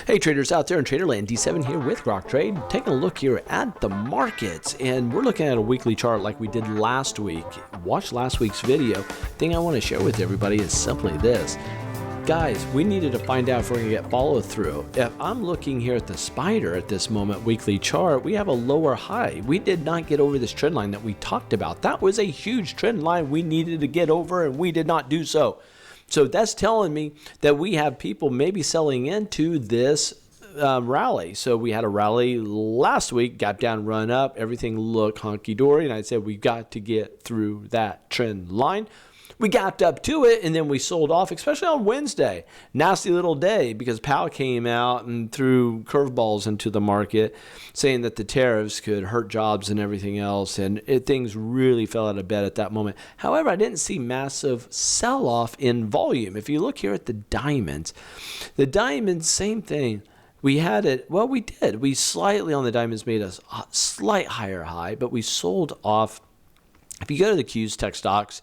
Hey traders out there in Traderland, D7 here with Grok Trade, taking a look here at the markets, and we're looking at a weekly chart like we did last week. Watch last week's video. Thing I want to share with everybody is simply this. Guys, we needed to find out if we're going to get follow through. If I'm looking here at the spider at this moment weekly chart, we have a lower high. We did not get over this trend line that we talked about. That was a huge trend line we needed to get over, and we did not do so. So that's telling me that we have people maybe selling into this rally. So we had a rally last week, gap down, run up, everything looked honky-dory, and I said we've got to get through that trend line. We gapped up to it, and then we sold off, especially on Wednesday. Nasty little day because Powell came out and threw curveballs into the market, saying that the tariffs could hurt jobs and everything else, and things really fell out of bed at that moment. However, I didn't see massive sell-off in volume. If you look here at the diamonds, same thing. We had it, well, we did. We slightly on the diamonds made a slight higher high, but we sold off. If you go to the Qs tech stocks,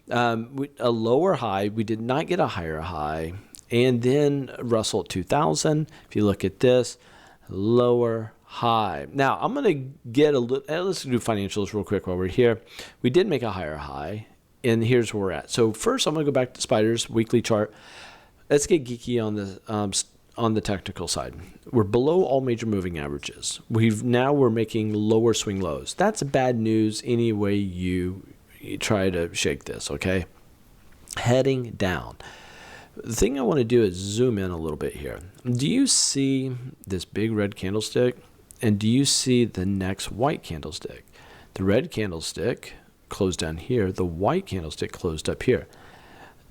a lower high, we did not get a higher high, and then Russell 2000, if you look at this, lower high. Now I'm going to get a little, let's do financials real quick while we're here. We did make a higher high, and here's where we're at. So first I'm going to go back to Spider's weekly chart. Let's get geeky on the technical side. We're below all major moving averages. We're making lower swing lows. That's bad news any way you try to shake this, okay? Heading down. The thing I want to do is zoom in a little bit here. Do you see this big red candlestick? And do you see the next white candlestick? The red candlestick closed down here. The white candlestick closed up here.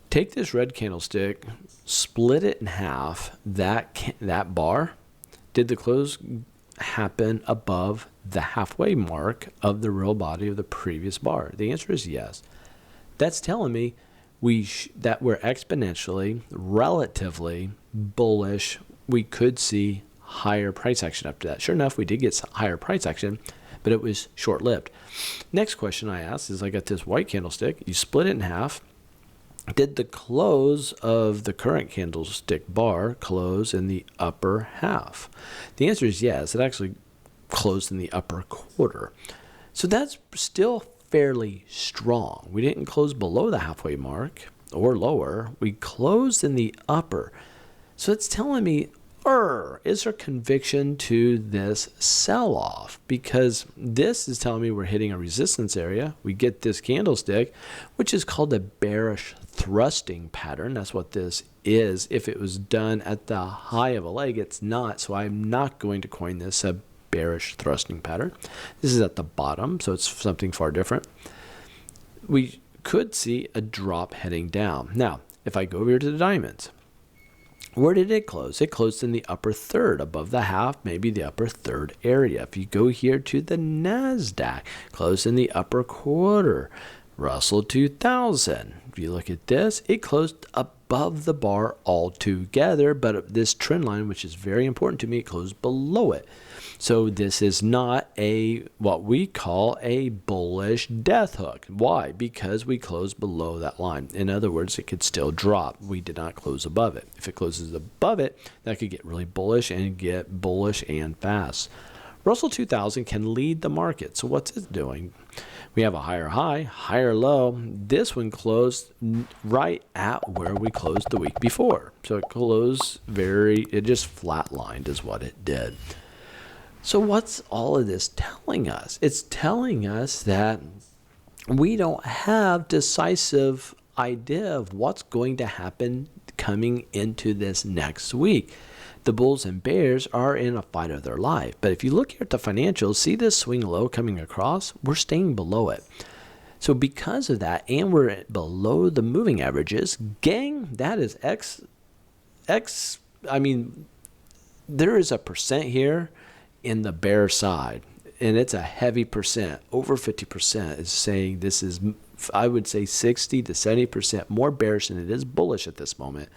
Take this red candlestick, split it in half. That bar, did the close happen above the halfway mark of the real body of the previous bar? The answer is yes. That's telling me that we're exponentially, relatively bullish. We could see higher price action after that. Sure enough, we did get higher price action, but it was short-lived. Next question I asked is, I got this white candlestick. You split it in half. Did the close of the current candlestick bar close in the upper half? The answer is yes. It actually closed in the upper quarter. So that's still fairly strong. We didn't close below the halfway mark or lower. We closed in the upper. So it's telling me, is there conviction to this sell-off? Because this is telling me we're hitting a resistance area. We get this candlestick, which is called a bearish thrusting pattern. That's what this is. If it was done at the high of a leg, it's not. So I'm not going to coin this a bearish thrusting pattern. This is at the bottom, so it's something far different. We could see a drop heading down. Now, if I go over here to the diamonds, where did it close? It closed in the upper third, above the half, maybe the upper third area. If you go here to the Nasdaq, closed in the upper quarter. Russell 2000. If you look at this, it closed above the bar altogether, but this trend line, which is very important to me, it closed below it. So this is not what we call a bullish death hook. Why? Because we closed below that line. In other words, it could still drop. We did not close above it. If it closes above it, that could get really bullish and fast. Russell 2000 can lead the market. So what's it doing? We have a higher high, higher low. This one closed right at where we closed the week before. So it closed it just flatlined is what it did. So what's all of this telling us? It's telling us that we don't have decisive idea of what's going to happen coming into this next week. The bulls and bears are in a fight of their life. But if you look here at the financials, see this swing low coming across? We're staying below it. So because of that, and we're below the moving averages, gang, that is there is a percent here in the bear side, and it's a heavy percent. Over 50% is saying this is, I would say 60 to 70% more bearish than it is bullish at this moment.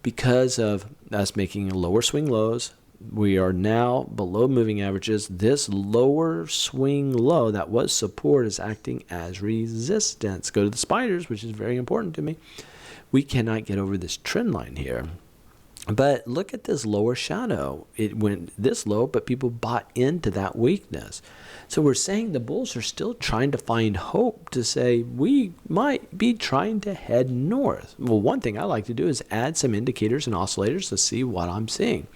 Because of us making lower swing lows, we are now below moving averages. This lower swing low that was support is acting as resistance. Go to the spiders, which is very important to me. We cannot get over this trend line here. But look at this lower shadow. It went this low, but people bought into that weakness. So we're saying the bulls are still trying to find hope to say we might be trying to head north. Well, one thing I like to do is add some indicators and oscillators to see what I'm seeing.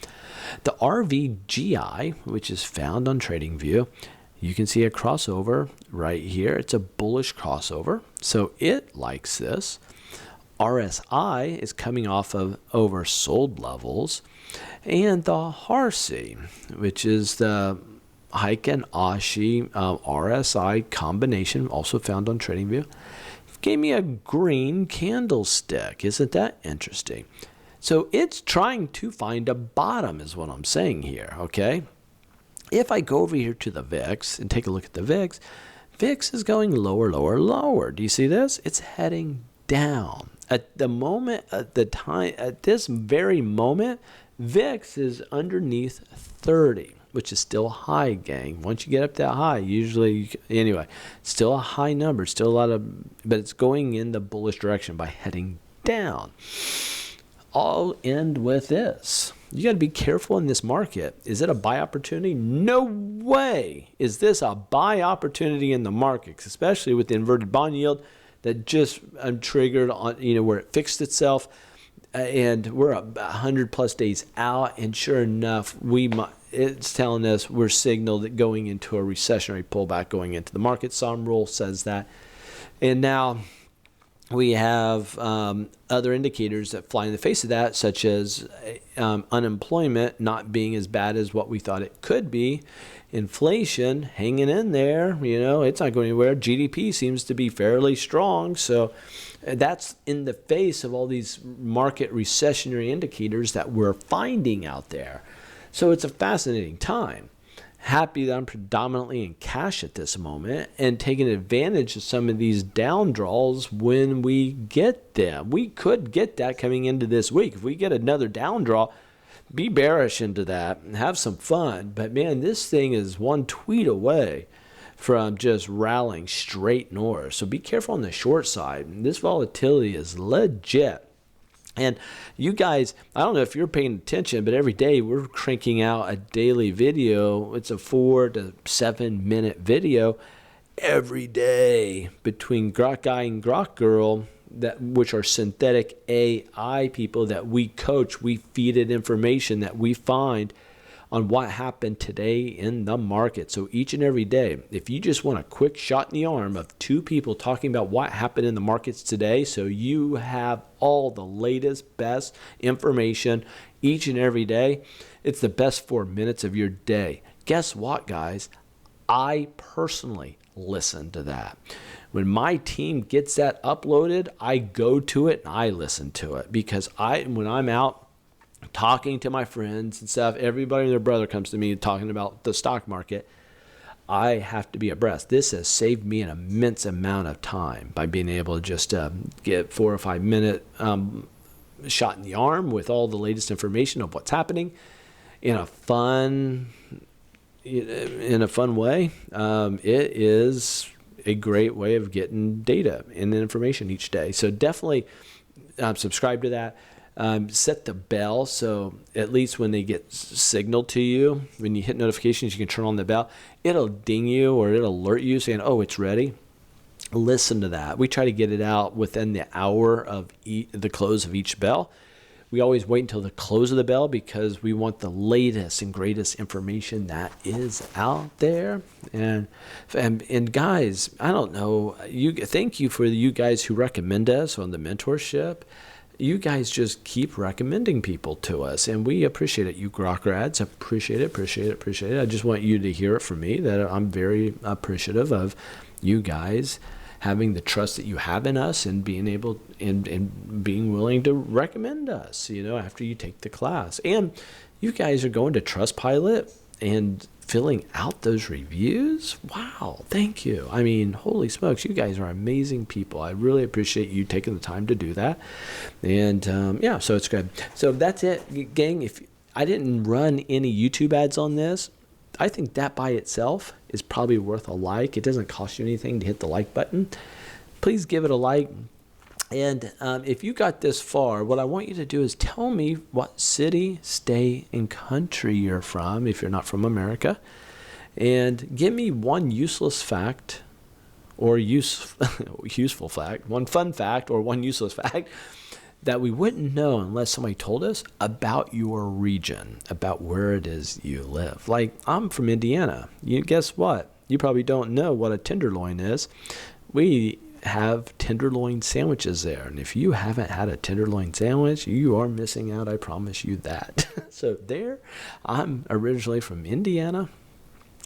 The RVGI, which is found on TradingView, you can see a crossover right here. It's a bullish crossover, so it likes this. RSI is coming off of oversold levels, and the HARSI, which is the Heiken Ashi RSI combination, also found on TradingView, gave me a green candlestick. Isn't that interesting? So it's trying to find a bottom is what I'm saying here, okay? If I go over here to the VIX and take a look at the VIX, VIX is going lower, lower, lower. Do you see this? It's heading down. At the moment, at this very moment, VIX is underneath 30, which is still high, gang. Once you get up that high, usually, anyway, still a high number, still a lot of, but it's going in the bullish direction by heading down. I'll end with this. You got to be careful in this market. Is it a buy opportunity? No way is this a buy opportunity in the market, especially with the inverted bond yield that just triggered on, where it fixed itself, and we're 100 plus days out, and sure enough, it's telling us we're signaled going into a recessionary pullback going into the market. Some rule says that, and now we have other indicators that fly in the face of that, such as unemployment not being as bad as what we thought it could be. Inflation hanging in there, it's not going anywhere. GDP seems to be fairly strong. So that's in the face of all these market recessionary indicators that we're finding out there. So it's a fascinating time. Happy that I'm predominantly in cash at this moment and taking advantage of some of these down draws when we get them. We could get that coming into this week. If we get another down draw, be bearish into that and have some fun. But man, this thing is one tweet away from just rallying straight north. So be careful on the short side. This volatility is legit. And you guys, I don't know if you're paying attention, but every day we're cranking out a daily video. It's a 4 to 7 minute video every day between Grok Guy and Grok Girl, which are synthetic AI people that we coach. We feed it information that we find on what happened today in the market. So each and every day, if you just want a quick shot in the arm of two people talking about what happened in the markets today, so you have all the latest, best information each and every day, it's the best 4 minutes of your day. Guess what, guys? I personally listen to that. When my team gets that uploaded, I go to it and I listen to it, because when I'm out talking to my friends and stuff, everybody and their brother comes to me talking about the stock market, I have to be abreast. This has saved me an immense amount of time by being able to just get 4 or 5 minute shot in the arm with all the latest information of what's happening in a fun way. It is a great way of getting data and information each day. So definitely subscribe to that. Set the bell so at least when they get signaled to you, when you hit notifications, you can turn on the bell. It'll ding you or it'll alert you saying, oh, it's ready. Listen to that. We try to get it out within the hour of the close of each bell. We always wait until the close of the bell because we want the latest and greatest information that is out there. And guys, I don't know. Thank you for you guys who recommend us on the mentorship. You guys just keep recommending people to us, and we appreciate it. You Grok Rads, appreciate it. I just want you to hear it from me that I'm very appreciative of you guys having the trust that you have in us and being able and being willing to recommend us, after you take the class. And you guys are going to Trustpilot and filling out those reviews. Wow, thank you. I mean, holy smokes, you guys are amazing people. I really appreciate you taking the time to do that. And so it's good. So that's it, gang. If I didn't run any YouTube ads on this, I think that by itself is probably worth a like. It doesn't cost you anything to hit the like button. Please give it a like. And if you got this far, what I want you to do is tell me what city, state, and country you're from if you're not from America. And give me one useless fact or useful fact, one fun fact or one useless fact that we wouldn't know unless somebody told us about your region, about where it is you live. Like, I'm from Indiana. You guess what? You probably don't know what a tenderloin is. We have tenderloin sandwiches there. And if you haven't had a tenderloin sandwich, you are missing out. I promise you that. So there, I'm originally from Indiana.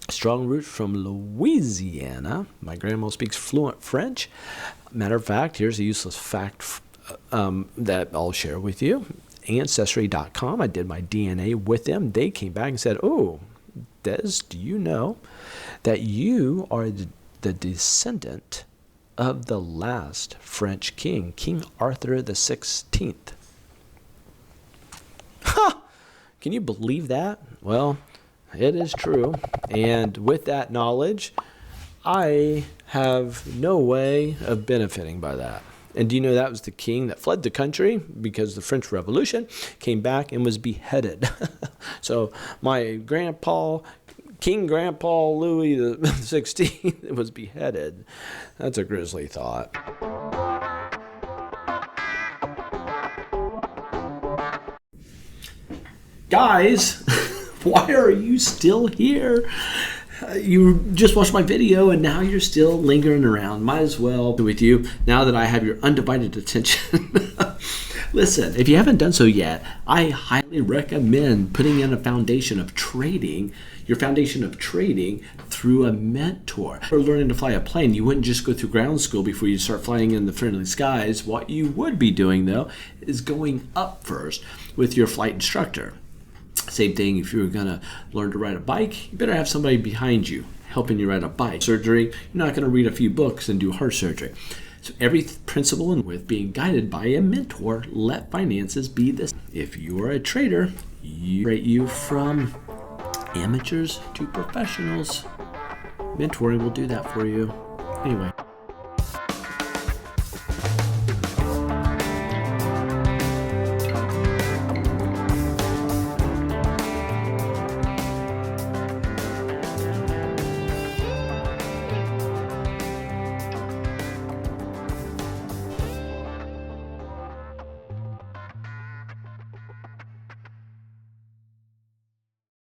Strong roots from Louisiana. My grandma speaks fluent French. Matter of fact, here's a useless fact that I'll share with you. Ancestry.com, I did my DNA with them. They came back and said, oh, Des, do you know that you are the descendant of the last French king, King Arthur the 16th? Ha! Can you believe that? Well, it is true. And with that knowledge, I have no way of benefiting by that. And do you know that was the king that fled the country because the French Revolution, came back and was beheaded? So my grandpa, King Grandpa Louis the 16th, was beheaded. That's a grisly thought. Guys, why are you still here? You just watched my video and now you're still lingering around. Might as well be with you now that I have your undivided attention. Listen, if you haven't done so yet, I highly recommend putting in a foundation of trading, your foundation of trading through a mentor. For learning to fly a plane, you wouldn't just go through ground school before you start flying in the friendly skies. What you would be doing, though, is going up first with your flight instructor. Same thing if you were going to learn to ride a bike, you better have somebody behind you helping you ride a bike. Surgery, you're not going to read a few books and do heart surgery. So every principle and with being guided by a mentor, let finances be this. If you are a trader, you rate you from amateurs to professionals. Mentoring will do that for you. Anyway,